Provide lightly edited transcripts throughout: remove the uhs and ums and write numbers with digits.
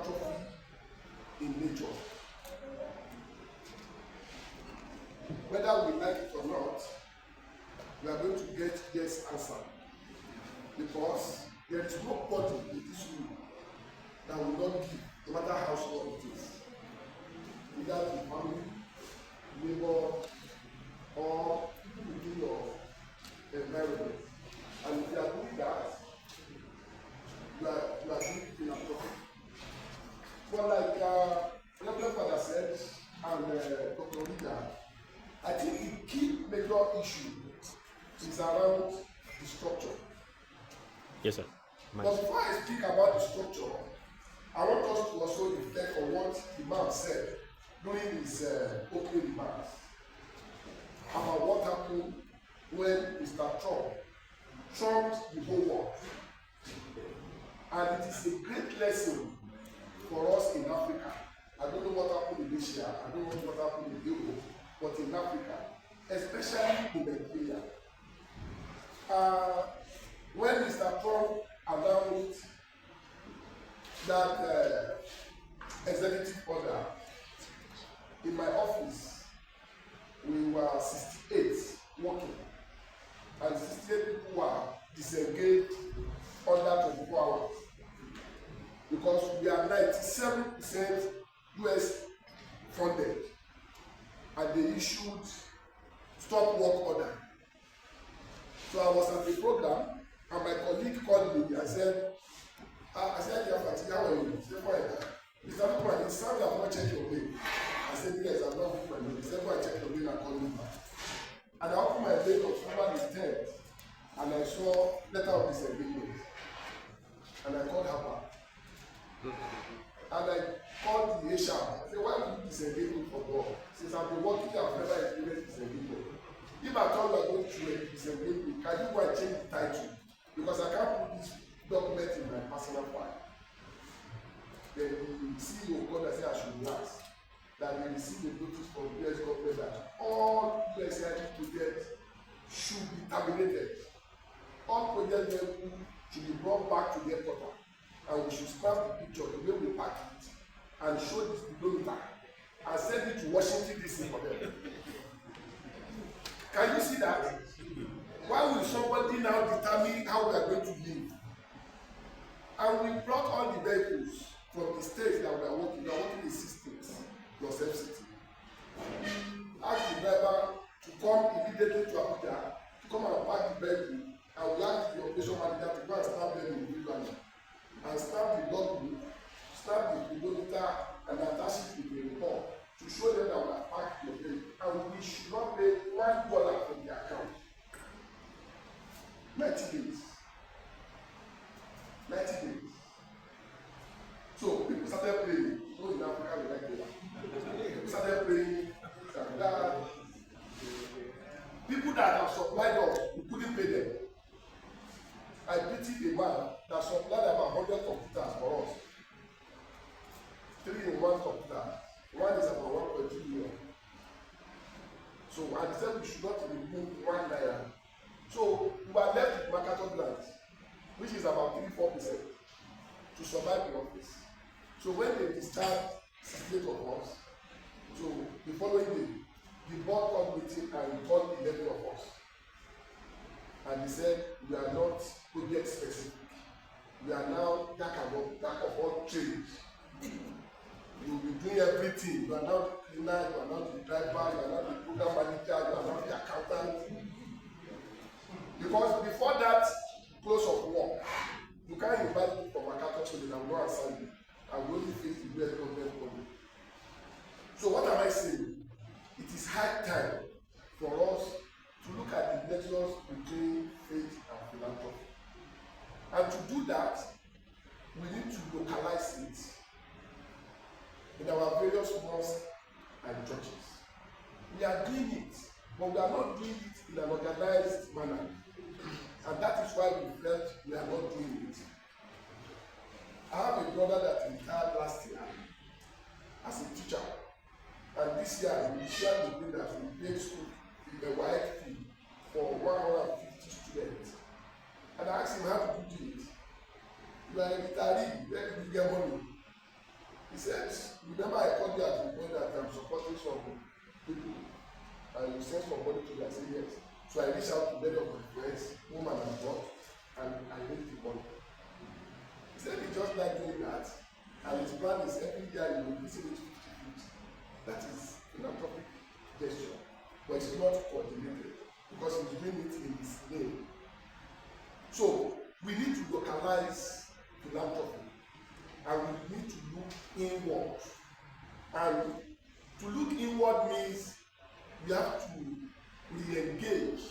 philanthropy in nature. Whether we like it or not, we are going to get yes answer, because there is nobody in this room that will not give, no matter how small it is, either the family, neighbor, or people within your environment. And if you are doing that, you are doing philanthropy. But like Reverend Father said, and Dr. Rita, I think the key major issue is around the structure. Yes, sir. But before I speak about the structure, I want us to also reflect on what the man said during his opening remarks about what happened when Mr. Trump trumped the whole world. And it is a great lesson for us in Africa. I don't know what happened in Asia, I don't know what happened in Europe, but in Africa, especially in Nigeria. When Mr. Trump announced that executive order, in my office, we were 68 working, and 68 people were disengaged under 24 hours, because we are 97% US funded, and they issued stop work order. So I was at the program, and my colleague called me and said, I said, "Yeah, Fatih, how are you?" He said, "Fine." He said, "Look, man, it sounds like I've not checked your mail." I said, "Yes, I've not booked my mail." He said, "Go and check your mail and call me back." And I opened my mail on October the 10th, and I saw letter of disagreement. And I called her back. And I called the HR. I said, "Why would you disengage me for God? Since I've been working, I've never experienced disagreement. If I thought you are going to disengage me, can you go and change the title? Because I can't put this document in my personal file." Then the CEO called and said I should relax, that they received a notice from the US government that all USAID projects should be terminated. All project revenue should be brought back to the headquarters, and we should snap the picture the way we pack it and show this kilometer and send it to Washington DC for them. Can you see that? Why will somebody now determine how we are going to live? And we brought all the vehicles from the states that we are working in 6 states plus FCT. Ask the driver to come immediately to Abuja to come and park the vehicle, and we ask the operation manager to go and stamp them individually and stamp the logbook, stamp the kilometer, and attach it to the report to show them that we are parked the vehicle, and we should not pay $1 from the account. 90 days. 90 days. So people started praying. Those in Africa we like that. People started praying that people that have supplied us, we couldn't pay them. I pity a man that supplied about 100 computers for us. 3-in-1 computer. One is about 1.2 million. So I said we should not remove $1. So we were left with Mercator grant, which is about 3-4% to survive the office. So when they discharged 68 of us, so the following day, the board called meeting and called 11 of us. And they said, we are not project specific. We are now jack of all trades. You will be doing everything. You are not the cleaner, you are not the driver, you are not the program manager, you are not the accountant. Because before that close of work, you can't invite me from Mercator so that I will not answer you. I will only face the US government problem. So what am I saying? It is high time for us to look at the nexus between faith and philanthropy. And to do that, we need to localize it in our various mosques and churches. We are doing it, but we are not doing it in an organized manner. And that is why we felt we are not doing it. I have a brother that retired last year as a teacher. And this year we shared with me that we paid school in the white fee for 150 students. And I asked him, how did you do it? You are a retiree, where did you get money? He said, remember I called you at the point that I'm supporting some people, and you sent somebody to me. I said yes. So I reached out to many of my friends, women and God, and I raised the money. He said he just like doing that, and his plan is every year he will visit it 50-50. That is philanthropic gesture, but it's not coordinated because he's doing it in his name. So we need to localize philanthropy, and we need to look inward. And to look inward means we have to re-engage.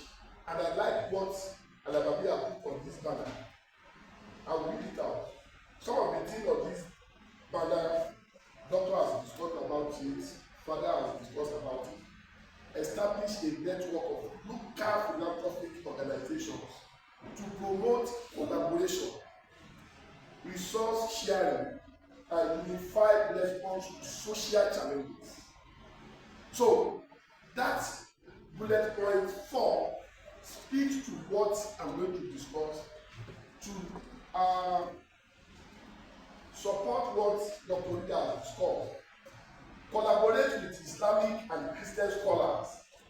And I like what AL-HABIBIYYAH put on this banner. I will read it out. Some of the things on this banner, Doctor has discussed about it, Father has discussed about it. Establish a network of local philanthropic organizations to promote collaboration, resource sharing, and unified response to social challenges. So that bullet point 4 speaks to what I'm going to discuss to support what Dr. Rita has discussed. Collaborate with Islamic and Christian scholars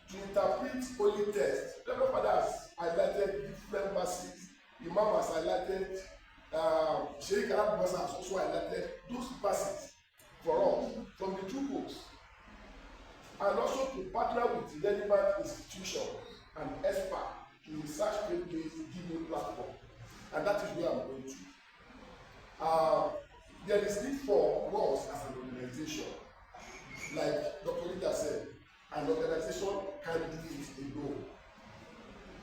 to interpret holy texts. Reverend Father has highlighted different verses. Imam has highlighted, Sheikh Al-Basa has also highlighted those verses for us from the two books. And also to partner with relevant institutions and experts to research faith-based giving platform. And that is where I'm going to. There is need for us as an organization, like Dr. Rita said, an organization can do it alone.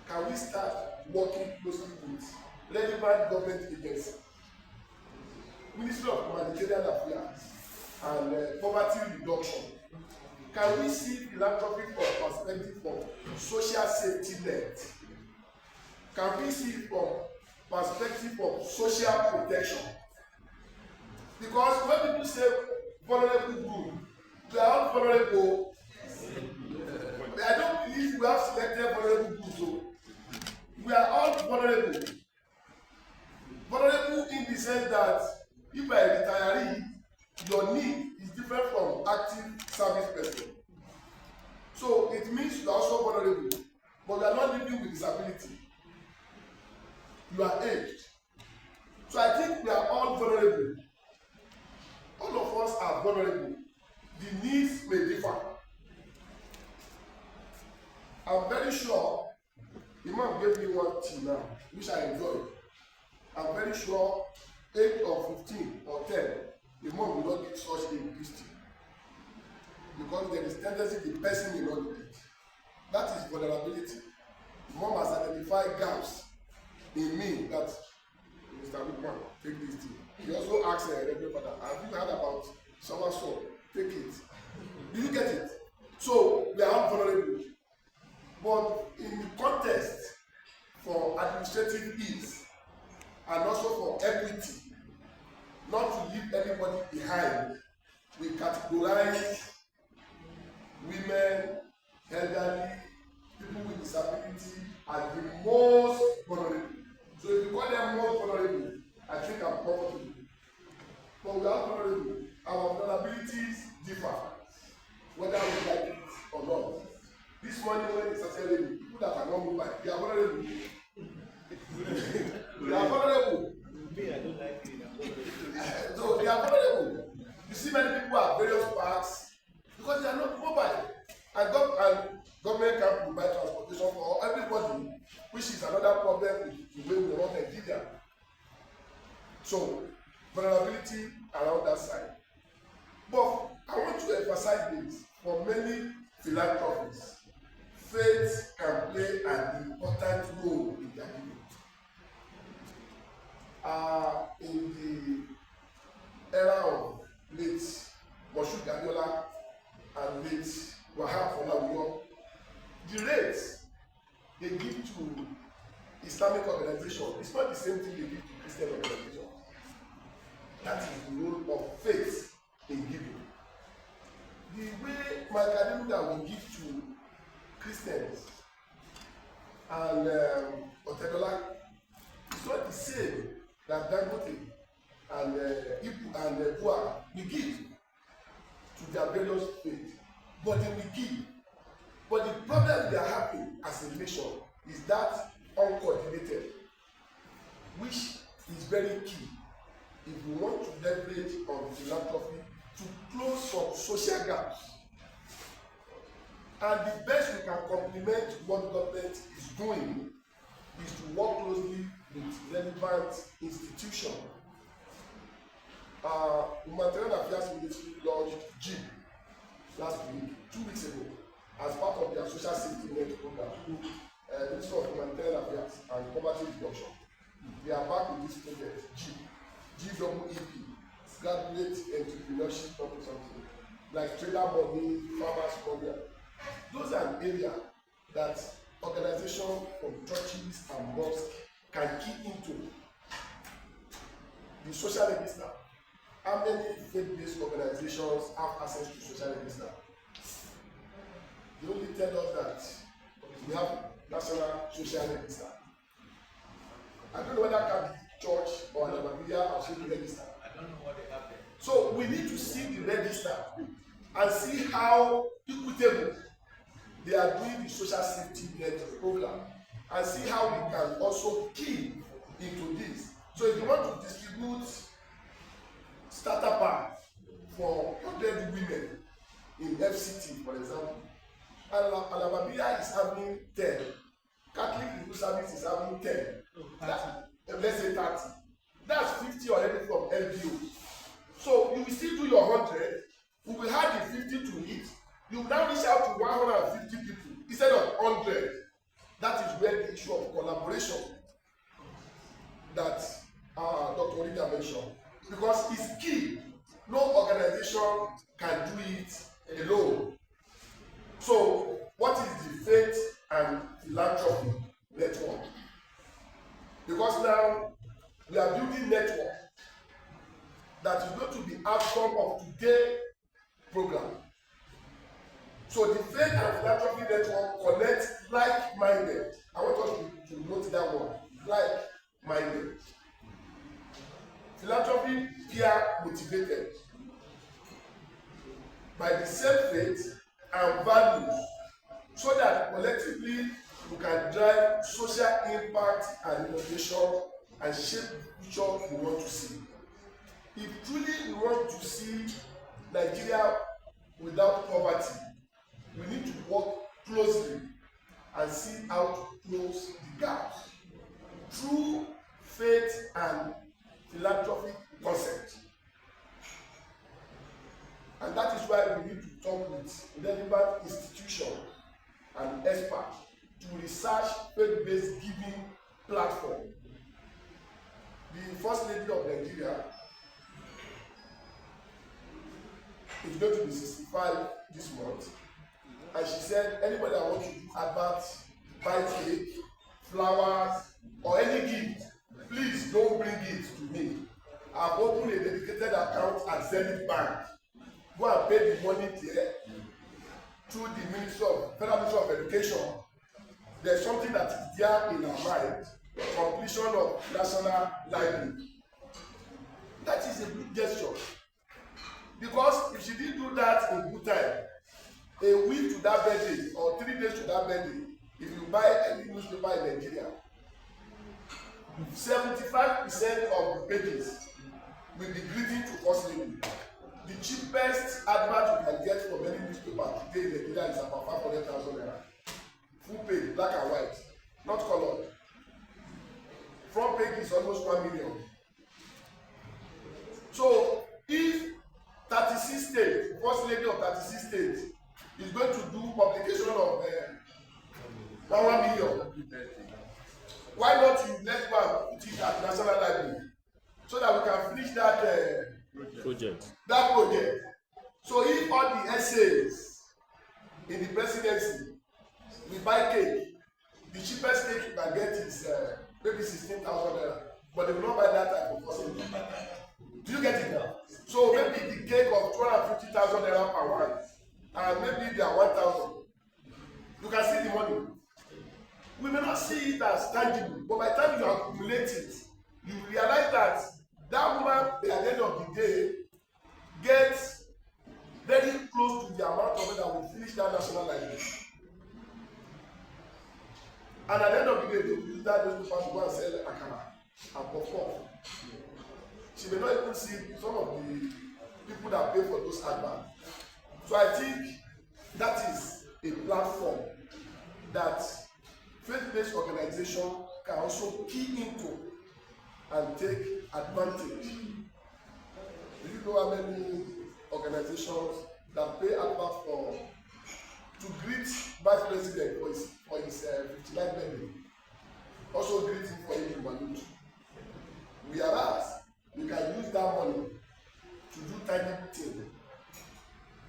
Can we start working closely with relevant government agencies, Ministry of Humanitarian Affairs and Poverty Reduction? Can we see philanthropy from perspective of social safety net? Can we see it from perspective of social protection? Because when people say vulnerable group, we are all vulnerable. I don't believe we have selected vulnerable groups. So we are all vulnerable. Vulnerable in the sense that if you are a retiree, your need is different from active service person. So it means you are also vulnerable, but you are not living with disability. You are aged. So I think we are all vulnerable. All of us are vulnerable. The needs may differ. I'm very sure Imam gave me one tea now, which I enjoy. I'm very sure 8 or 15 or 10, Imam will not get such a tea. Because there is tendency the person will not do it. That is vulnerability. Imam has identified gaps in me that Mr. Lukman, take this thing. He also asked Reverend Father, have you heard about someone's soul? Take it. Do you get it? So we are vulnerable. But in the context for administrative ease and also for equity, not to leave anybody behind, we categorize women, elderly, people with disability as the most vulnerable. So if you call them most vulnerable, I think I'm comfortable. But we are vulnerable. Our vulnerabilities differ, whether we like it or not. This morning when it's started, people that are not mobile, they are vulnerable. They are vulnerable. Me, I don't like it. So they are vulnerable. You see many people at various parks because they are not mobile. And government can provide transportation for everybody, which is another problem with the way we run Nigeria. So vulnerability around that side. But I want to emphasize this: for many philanthropists, faith can play an important role in their giving. In the era of late Moshood Abiola and late Wahab Folawiyo, the rates they give to Islamic organizations is not the same thing they give to Christian organizations. That is the role of faith in giving. The way my academy that we give to Christians and Otedola is not the same that Dangote and AL-HABIBIYYAH, we give to their various faiths, but they will give. But the problem we are having as a nation is that uncoordinated, which is very key if we want to leverage on philanthropy to close some social gaps. And the best we can complement what government is doing is to work closely with relevant institutions. Humanitarian Affairs Ministry launched GIB last week, 2 weeks ago, as part of their social safety net program. Ministry of Humanitarian Affairs and Poverty Reduction. They are back with this project, GEP, Graduate Entrepreneurship or something, like trader money, farmers money. Those are an area that organizations from churches and mosques can key into. The social register. How many faith-based organizations have access to social register? They only tell us that we have national social register. I don't know whether that can be church or AL-HABIBIYYAH or social register. I don't know what they have there. So we need to see the register and see how equitable they are doing the social safety net program, and see how we can also key into this. So if you want to distribute starter pack for 100 women in FCT, for example, AL-HABIBIYYAH is having 10. Catholic Relief Service is having 10. Let's say 30. That's 50 already from LBO. So you will still do your 100. We will add the 50 to it. You will now reach out to 150 people instead of 100. That is where the issue of collaboration that Dr. Olivia mentioned, because it's key. No organization can do it alone. So, what is the faith and philanthropy network? Because now we are building network that is going to be outcome of today's program. So the faith and philanthropy network connects like-minded. I want us to note that one, like-minded. Philanthropy peer motivated by the same faith and values, so that collectively we can drive social impact and innovation and shape the future we want to see. If truly we want to see Nigeria without poverty, we need to work closely and see how to close the gaps through faith and philanthropic concept. And that is why we need to talk with relevant institutions and experts to research faith-based giving platform. The First Lady of Nigeria is going to be 65 this month, and she said anybody that wants to do adverts, buy cake, flowers, or any gift, please don't bring it to me. I've opened a dedicated account at Zenith Bank. Go and pay the money there through the Federal Ministry of Education. There's something that is there in our mind, completion of national library. That is a good gesture. Because if she didn't do that in good time, a week to that birthday or 3 days to that birthday, if you buy any newspaper in Nigeria, 75% of the pages will be greeting to First Lady. The cheapest advert you can get from any newspaper today in Nigeria is about 500,000 naira. Full page, black and white, not colored. Front page is almost 1 million. So if 36 states, First Lady of 36 states, is going to do publication of 1 million, why not you let go and put it at National Library so that we can finish that project. So if all the essays in the presidency, we buy cake, the cheapest cake you can get is maybe 16,000 naira, but they will not buy that type of person. Do you get it now? So maybe the cake of 250,000 naira per one, and maybe they are 1,000. You can see the money. We may not see it as tangible, but by the time you accumulate it, you realize that that woman, at the end of the day, that newspaper to go and sell akara and puff-puff. She may not even see some of the people that pay for those adverts. So I think that is a platform that faith-based organization can also key into and take advantage. Do you know how many organizations that pay advert to greet vice president for his 59th birthday, also greet him for his jubilee? Whereas we can use that money to do tiny things.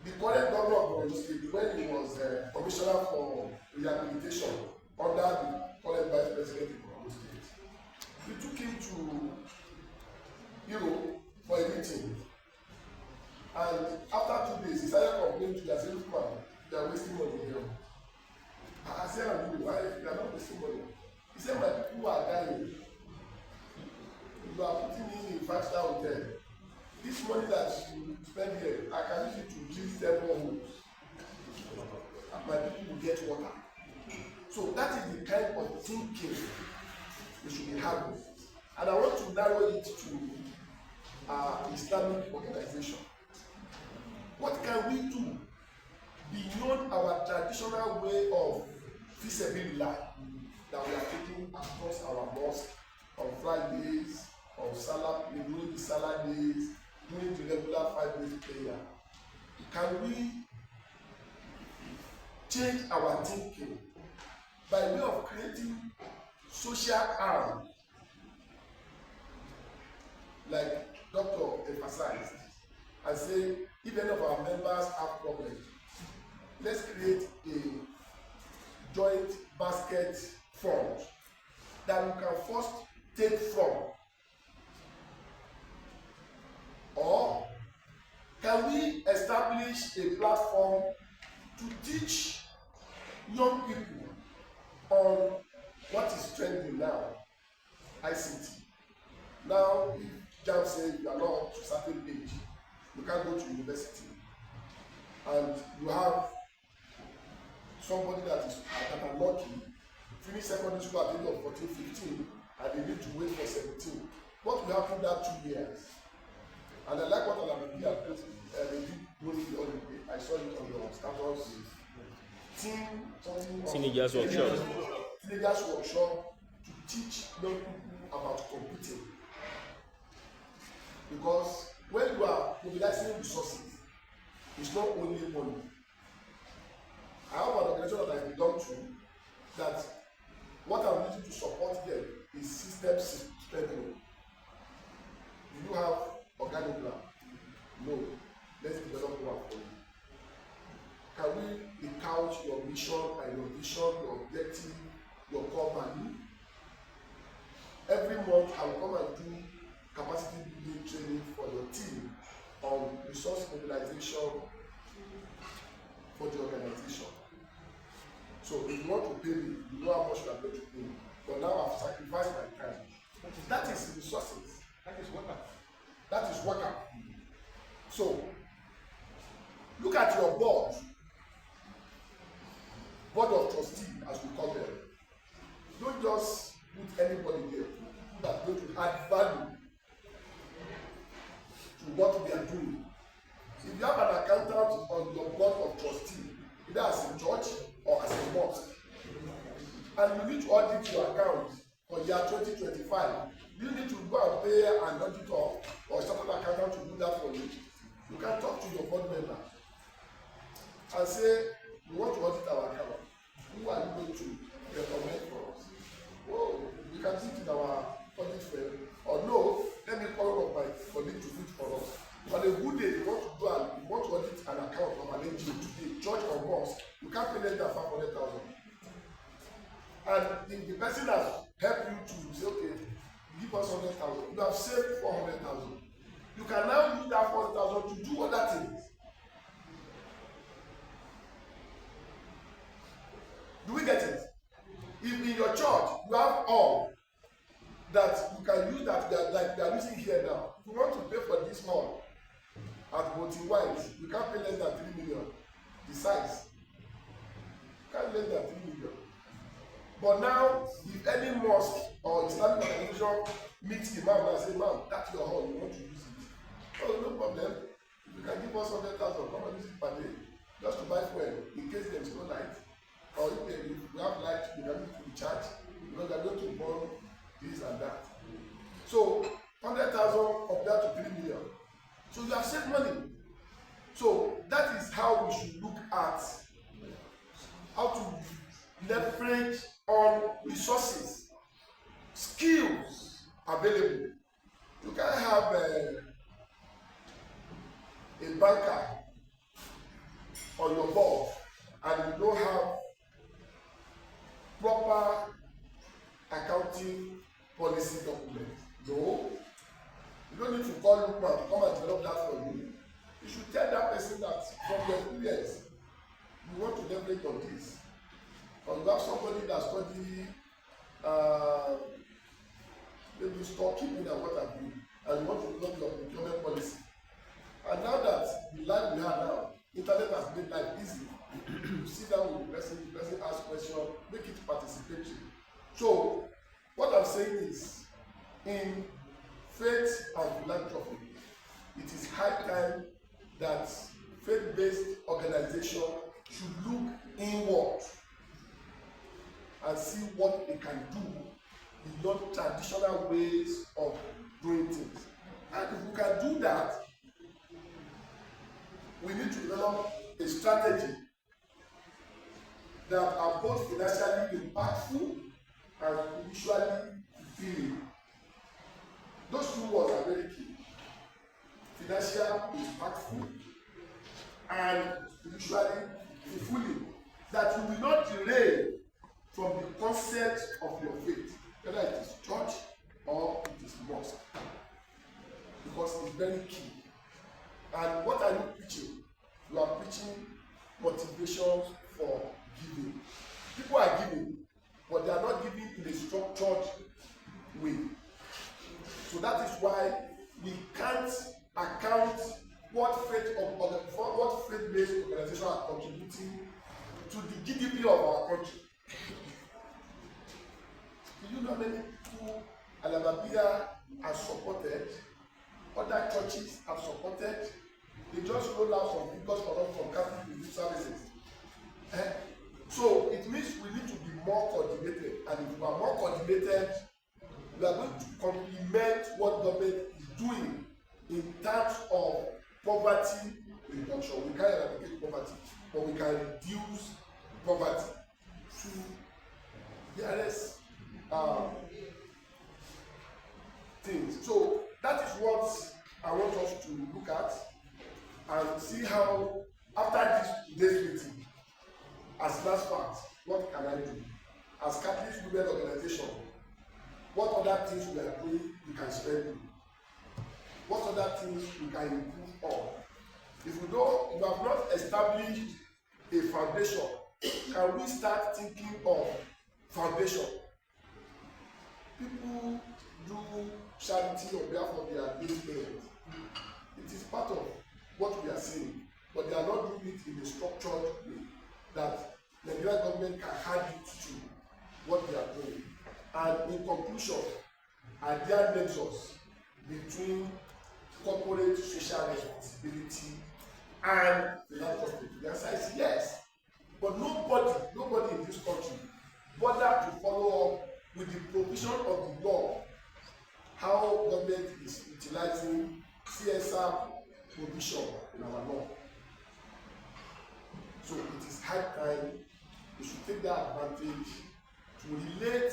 The current governor of Borno State, when he was commissioner for rehabilitation under the current vice president of Borno State, we took him to Europe for a meeting. And after 2 days, he started complaining to the Assembly man, they are wasting money here. I said, why they are not wasting money? He said, my people are dying. You are putting me in a 5-star hotel. This money that you spend here, I can use it to build several homes. And my people will get water. So that is the kind of thinking we should be having. And I want to narrow it to Islamic organization. What can we do beyond our traditional way of fisabilillah that we are taking across our mosque on Fridays, on Salah, during the Salah days, during the regular 5 days prayer? Can we change our thinking by way of creating social harm, like Dr. emphasized, and say, if any of our members have problems, let's create a joint basket fund that we can first take from. Or can we establish a platform to teach young people on what is trending now, ICT? Now, if JAM says you are not up to a certain age, you can't go to university, and you have somebody that are lucky, finish secondary school at the age of 14, 15, and they need to wait for 17. What will happen that 2 years? And I like what AL-HABIBIYYAH did during the holiday. I saw it on your status. Teenagers workshop. Teenagers workshop to teach young people about computing. Because when you are mobilizing resources, it's not only money. I have an organization that I belong to that what I'm using to support them is system strengthening. Do you have organogram? No. Let's develop one for you. Can we couch your mission and your vision, your objective, your core value? Every month I will come and do capacity building training for your team on resource mobilization for the organization. So if you want to pay me, you know how much you are going to pay me. But now I've sacrificed my time. That is resources. That is worker. That is worker. So look at your board of trustees, as we call them. Don't just put anybody there that going to add value to what we are doing. If you have an accountant on your board of trustees, either as a church or as a mosque, and you need to audit your account for year 2025, you need to go and pay an auditor or a certain accountant to do that for you. You can talk to your board member and say, we want to audit our account. Who are you going to recommend for us? Oh, we can sit in our audit firm. Or no, let me call up my colleague to do it for us. On a good day, you want to audit an account of an NGO today, church or mosque, you can't pay less than 500,000. And if the person has helped you to say, okay, give us 100,000, you have saved 400,000. You can now use that 400,000 to do other things. Do we get it? If in your church you have all that you can use that like we are using here now, if you want to pay for this hall at Boating Wise, you can't pay less than 3 million. The size. You can't less than 3 million. But now, if any mosque or Islamic organization meets Imam and say, "Imam, that's your hall, you want to use it?" Oh, no problem. You can give us 100,000, come and use it per day, just to buy fuel in case there is no light. Or if we have light, we can need to recharge, because we are going to burn this and that. So 100,000 compared to 3 million. So you have saved money. So that is how we should look at how to leverage on resources, skills available. You can't have a banker on your board and you don't have proper accounting policy documents. No, you don't need to call Lukman to come and develop that for you. You should tell that person that from your experience, you want to leverage on this. Or you have somebody that study maybe storekeeping and what have you, and you want to develop your procurement policy. And now that the life we have now, internet has made life easy. You sit down with the person asks questions, make it participatory. So, what I'm saying is, in faith and philanthropy, it is high time that faith-based organization should look inward and see what they can do beyond traditional ways of doing things. And if we can do that, we need to develop a strategy that are both financially impactful and spiritually fulfilling. Those two words are very key. Financial impactful and spiritually fulfilling. That you will not derail from the concept of your faith, whether it is church or it is mosque, because it's very key. And what are you preaching? You are preaching motivation for giving. People are giving, but they are not giving in a structured way. So that is why we can't account what faith-based organizations are contributing to the GDP of our country. Do you know how many people AL-HABIBIYYAH has supported? Other churches have supported. They just roll out some figures for us from Catholic Relief Services. So it means we need to be more coordinated, and if we are more coordinated, we are going to complement what government is doing in terms of poverty reduction. We can't eradicate poverty, but we can reduce poverty through various things. So that is what I want us to look at and see how, after today's meeting, as last part, what can I do? As Catholic Women Organization, what other things we are doing we can strengthen? What other things we can improve on? If we have not established a foundation, can we start thinking of foundation? People do charity on behalf of their late parents. It is part of what we are saying, but they are not doing it in a structured way that the Nigerian government can hand it to what they are doing. And in conclusion, are there nexus between corporate social responsibility and philanthropy? The answer is yes. But nobody in this country bothered to follow up with the provision of the law, how government is utilizing CSR provision in our law. So it is high time we should take that advantage to relate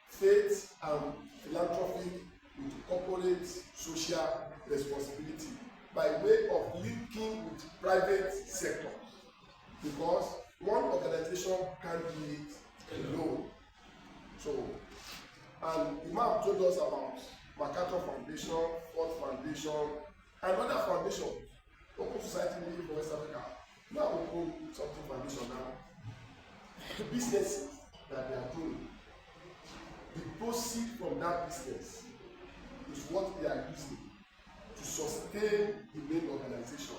faith and philanthropy with corporate social responsibility by way of linking with private sector, because one organization can't do it alone. So, and Imam told us about MacArthur Foundation, Ford Foundation, and other foundations. Open Society League for West Africa. Now open something foundation now. The businesses that they are doing, the proceeds from that business is what they are using to sustain the main organization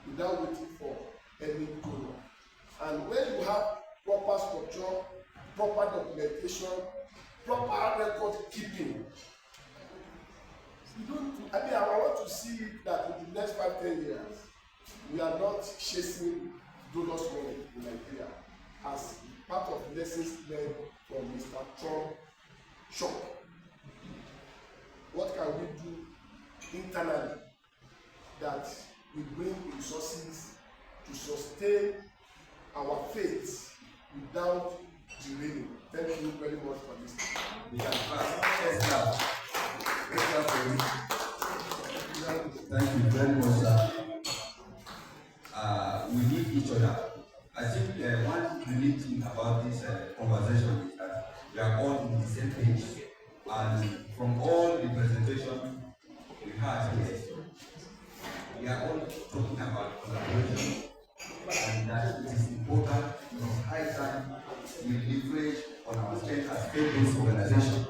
without waiting for any donor. And when you have proper structure proper documentation, proper record keeping. I want to see that in the next 5-10 years, we are not chasing donors money in Nigeria as part of lessons learned from Mr. Trump shop. What can we do internally that we bring resources to sustain our faith without derailing? Thank you very much for this. Thank you very much, sir. We need each other. I think one unique thing about this conversation is that we are all on the same page, and from all the presentation we had here, we are all talking about collaboration, and that it is important, it is high time we leverage on our strength as faith-based organization.